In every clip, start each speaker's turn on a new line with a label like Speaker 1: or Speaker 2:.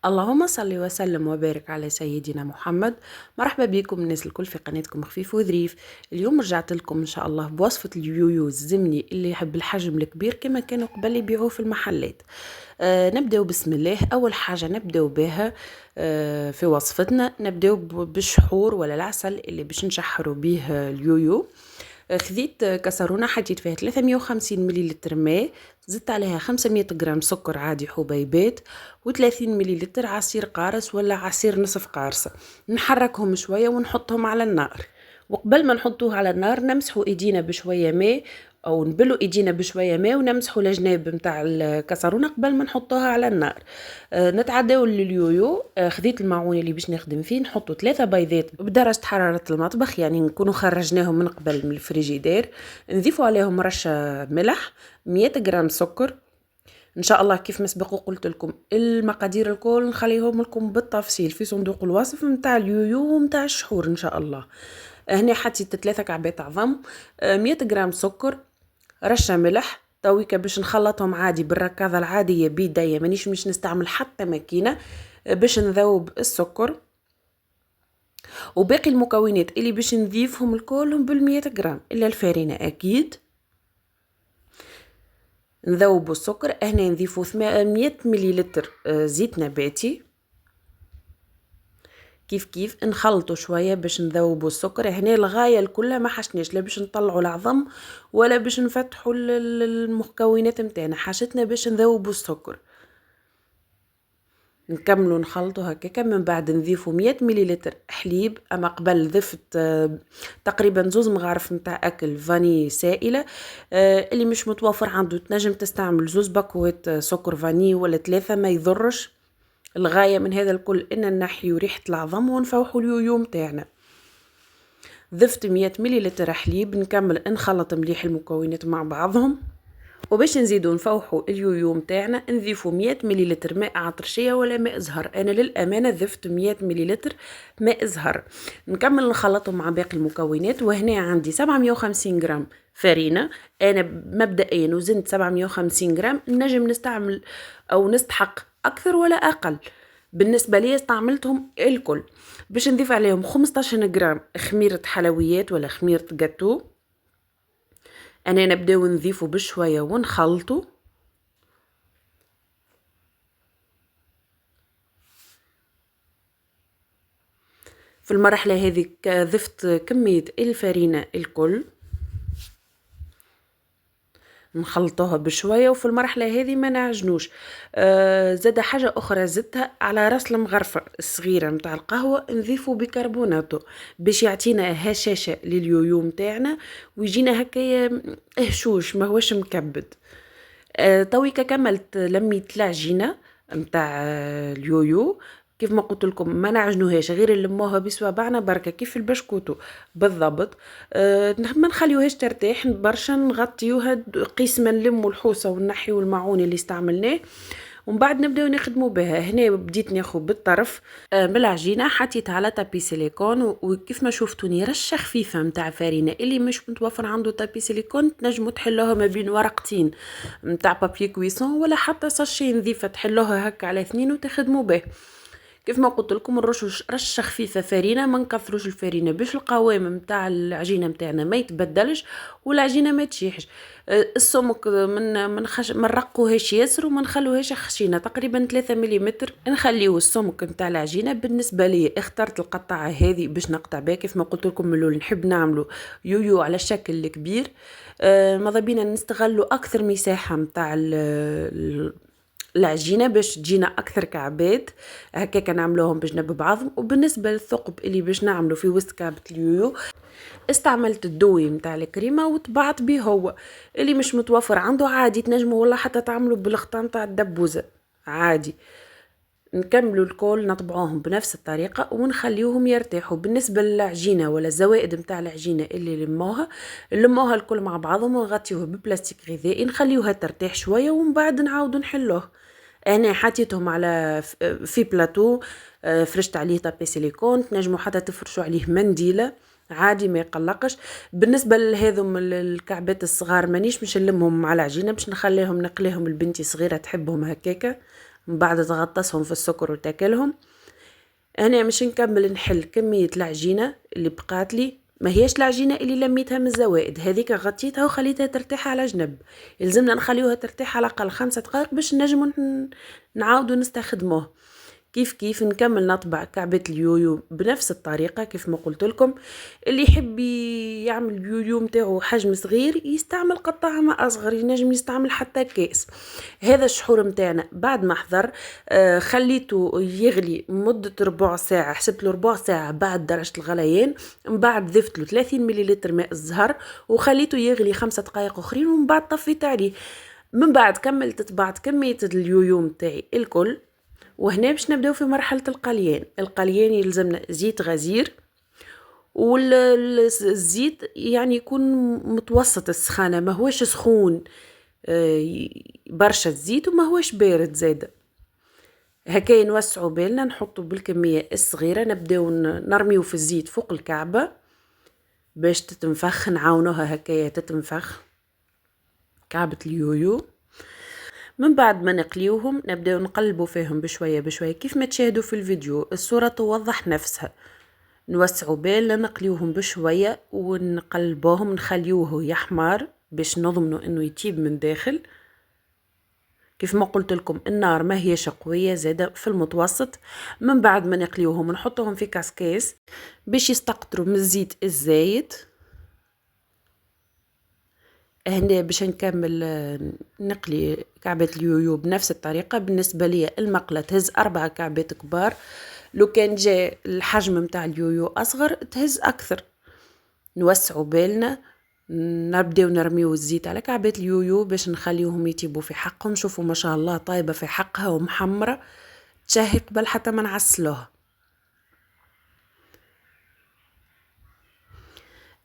Speaker 1: اللهم صل وسلم وبارك على سيدنا محمد. مرحبا بكم الناس الكل في قناتكم خفيف وظريف. اليوم رجعت لكم ان شاء الله بوصفة اليويو الزمني اللي يحب الحجم الكبير كما كانوا قبل يبيعوه في المحلات. نبداو بسم الله. اول حاجة نبداو بها في وصفتنا نبداو بالشحور ولا العسل اللي باش نشحروا به اليويو. خذيت كسرونه حطيت فيها 350 مليلتر ماء، زدت عليها 500 غرام سكر عادي حبيبات و30 مليلتر عصير قارص ولا عصير نصف قارصة. نحركهم شوية ونحطهم على النار، وقبل ما نحطوه على النار نمسحوا ايدينا بشوية ماء او نبلوا ايدينا بشويه ماء ونمسحوا الجناب نتاع الكسرونه قبل ما نحطوها على النار. نتعداو لليويو. خذيت المعون اللي باش نخدم فيه، نحطوا 3 بيضات بدرجه حراره المطبخ، يعني نكونوا خرجناهم من قبل من الفريجيدير. نضيفوا عليهم رشه ملح، 100 غرام سكر. ان شاء الله كيف ما سبق وقلت لكم المقادير الكل نخليهم لكم بالتفصيل في صندوق الوصف نتاع اليويو ونتاع الشحور ان شاء الله. هنا حطيت 3 كعبات عظم، 100 غرام سكر، رشه ملح. تويكا باش نخلطهم عادي بالركاضه العاديه بيديا، مانيش مش نستعمل حتى ماكينه باش نذوب السكر. وباقي المكونات اللي باش نضيفهم الكلهم بال100 غرام الا الفارينه اكيد. نذوبوا السكر. هنا نضيفوا 100 مليلتر زيت نباتي. كيف نخلطوا شويه باش نذوبوا السكر. هنا الغايه الكل ما حشناش لا باش نطلعوا العظم ولا باش نفتحوا المكونات نتاعنا، حاجتنا باش نذوبوا السكر. نكملوا نخلطوا هكاكا. من بعد نضيفوا 100 مليلتر حليب، اما قبل ضفت تقريبا 2 مغارف نتاع اكل فاني سائله. اللي مش متوفر عنده تنجم تستعمل 2 باكوات سكر فاني ولا 3 ما يضرش. الغايه من هذا الكل ان نحيو ريحه العظم ونفوحوا اليويو نتاعنا. ضفت 100 مليلتر حليب. نكمل نخلط مليح المكونات مع بعضهم، وباش نزيدو نفوحوا اليويو نتاعنا نضيفوا 100 مليلتر ماء عطرشيه ولا ماء زهر. انا للامانه ضفت 100 مليلتر ماء زهر. نكمل نخلطهم مع باقي المكونات. وهنا عندي 750 غرام فرينه. انا مبدئيا وزنت 750 غرام، نجم نستعمل او نستحق اكثر ولا اقل. بالنسبه لي استعملتهم الكل. باش نضيف عليهم 15 غرام خميره حلويات ولا خميره جاتو. انا نبداو نضيفه بشويه ونخلطه. في المرحله هذه ضفت كميه الفرينه الكل، نخلطوها بشويه. وفي المرحله هذه ما نعجنوش. زاد حاجه اخرى زدتها على راس المغرفه الصغيره نتاع القهوه نضيفوا بيكربوناتو باش يعطينا هشاشه لليويو نتاعنا ويجينا هكايا هشوش ما هوش مكبد. تويكا كملت لميت العجينه نتاع اليويو. كيف ما قلت لكم ما نعجنوهاش، غير نلموها بصوابعنا بركه كيف البشكوتو بالضبط. ما نخليوهاش ترتاح برشا، نغطيوها قسما نلموا الحوسه ونحيو المعون اللي استعملناه ومن بعد نبداو نخدموا بها. هنا بديت ناخذ بالطرف بالعجينه حطيتها على طابي سيليكون، وكيف ما شفتوني رشه خفيفه نتاع فرينه. اللي مش متوفر عنده طابي سيليكون تنجموا تحلوها ما بين ورقتين نتاع بابي كويسون ولا حتى ساشي نظيفه تحلوها هكا على 2 وتخدموا به. كيف ما قلت لكم نرشوا رشه خفيفه فرينه، ما نكثروش الفرينه باش القوام نتاع العجينه نتاعنا ما يتبدلش والعجينه ما تشيحش. السمك من رقوهاش ياسر وما نخلوهاش خشينه، تقريبا 3 ملم نخليو السمك نتاع العجينه. بالنسبه لي اخترت القطعه هذه باش نقطع بها. كيف ما قلت لكم من الاول نحب نعملو يويو على الشكل الكبير. ماذا بينا نستغلوا اكثر مساحه نتاع العجينه باش تجينا اكثر كعبات هكاك نعملوهم بجنب بعضهم. وبالنسبه للثقب اللي باش نعملو في وسط كعبه اليويو استعملت الدوي نتاع الكريمه وطبعت به. هو اللي مش متوفر عنده عادي تنجموا والله حتى تعملوا بالخطا نتاع الدبوزه عادي. نكملوا الكل نطبعوهم بنفس الطريقه ونخليوهم يرتاحوا. بالنسبه للعجينه ولا الزوائد نتاع العجينه اللي لموها الكل مع بعضهم ونغطيوه ببلاستيك غذائي نخليوها ترتاح شويه ومن بعد نعاودوا نحلوه. انا حطيتهم على في بلاطو، فرشت عليه طابي سيليكون. تنجموا حتى تفرشوا عليه منديله عادي ما يقلقش. بالنسبه لهذم الكعبات الصغار مانيش باش نلمهم على العجينه، باش نخليهم نقليهم لبنتي صغيره تحبهم هكاكا من بعد تغطسهم في السكر وتاكلهم. انا مش نكمل نحل كمية العجينة اللي بقات لي، ما هيش العجينة اللي لميتها من الزوائد، هذيك غطيتها وخليتها ترتاح على جنب. يلزمنا نخليوها ترتاح على الاقل 5 دقائق باش نجمو نعاودو نستخدموه. كيف نكمل نطبع كعبة اليويو بنفس الطريقة كيف ما قلت لكم. اللي يحب يعمل اليويو متاعو حجم صغير يستعمل قطعة ما أصغر، ينجم يستعمل حتى كاس. هذا الشحور متاعنا بعد ما حضر خليته يغلي مدة ربع ساعة، حسبت له ربع ساعة بعد درجة الغليان. من بعد ضفت له 30 مليلتر ماء الزهر وخليته يغلي 5 دقائق أخرين، ومن بعد طفيت عليه. من بعد كملت طبعت كمية اليويو متاعي الكل. وهنا باش نبداو في مرحلة القليان يلزمنا زيت غزير، والزيت يعني يكون متوسط السخانة، ما هوش سخون برشا الزيت وما هوش بارد زاده. هكا نوسعوا بالنا نحطوا بالكمية الصغيرة، نبداو نرميو في الزيت فوق الكعبة باش تتنفخ، نعاونوها هكايا تتنفخ كعبة اليويو. من بعد ما نقليوهم نبداو نقلبوا فيهم بشوية بشوية كيف ما تشاهدوا في الفيديو، الصورة توضح نفسها. نوسعوا بالنا نقليوهم بشوية ونقلبوهم، نخليوه يحمر باش نضمنوا انه يطيب من داخل. كيف ما قلت لكم النار ما هيش قوية، زادة في المتوسط. من بعد ما نقليوهم نحطوهم في كاسكاس باش يستقطروا من الزيت الزايد. هنا باش نكمل نقلي كعبة اليويو بنفس الطريقة. بالنسبة لي المقلة تهز 4 كعبات كبار، لو كان جاء الحجم متاع اليويو أصغر تهز أكثر. نوسعوا بالنا نبداو نرميو الزيت على كعبات اليويو باش نخليوهم يطيبوا في حقهم. شوفوا ما شاء الله طايبة في حقها ومحمرة تشهي قبل حتى ما نعسلوها.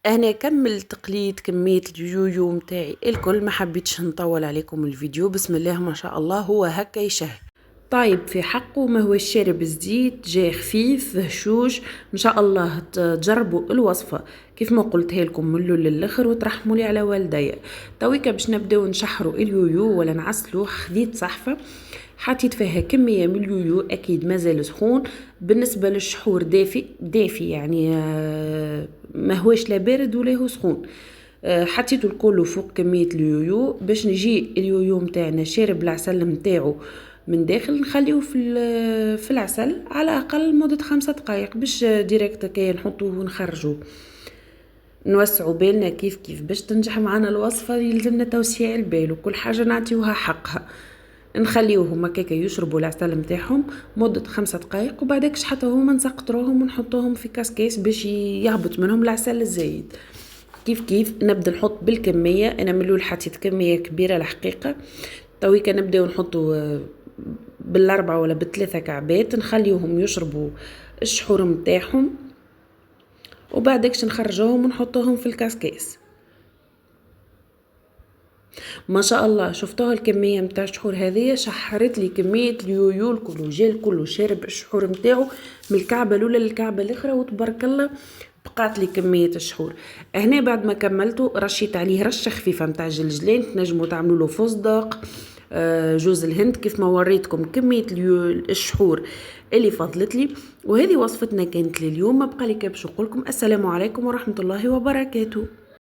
Speaker 1: انا كمل تقليد كمية اليويو متاعي الكل، ما حبيتش نطول عليكم الفيديو. بسم الله ما شاء الله هو هكا يشهي طيب في حقه، ما هو شارب الزيت، جاي خفيف هشوش. ان شاء الله تجربوا الوصفه كيف ما قلتها لكم من الاول للاخر وترحموا لي على والديا. تويكا باش نبداو نشحروا اليويو ولا نعسلوه. خذيت صحفه حطيت فيها كميه من اليويو، اكيد مازال سخون. بالنسبه للشحور دافي يعني ما هوش لا بارد ولا هو سخون. حطيته الكل فوق كميه اليويو باش نجي اليويو متاعنا شارب العسل متاعو من داخل. نخليه في العسل على اقل مدة 5 دقائق باش ديريكت كي نحطوه ونخرجوه. نوسعوا بالنا كيف باش تنجح معنا الوصفة يلزمنا توسيع البال وكل حاجة نعطيوها حقها. نخليوهم هكاكا يشربوا العسل متاعهم مدة 5 دقائق، وبعدك حتى هما نسقطروهم ونحطوهم في كاسكيس باش يهبط منهم العسل الزايد. كيف نبدا نحط بالكمية. انا من الاول حطيت كمية كبيرة الحقيقة. تويكا نبداو نحطوا بال4 ولا ب3 كعبات، نخليوهم يشربوا الشحور متاعهم وبعدكش نخرجوهم ونحطوهم في الكاسكاس. ما شاء الله شفتوها الكميه متاع الشحور هذه شحرت لي كميه اليويو الكل، جا الكل شارب الشحور متاعو من الكعبه الاولى للكعبه الاخرى وتبارك الله بقات لي كميه الشحور. هنا بعد ما كملته رشيت عليه رشه خفيفه متاع جلجلان، تنجموا تعملوا له فستق جوز الهند كيف ما وريتكم كميه الشحور اللي فضلت لي. وهذه وصفتنا كانت لليوم. ما بقى لي باش نقول لكم السلام عليكم ورحمه الله وبركاته.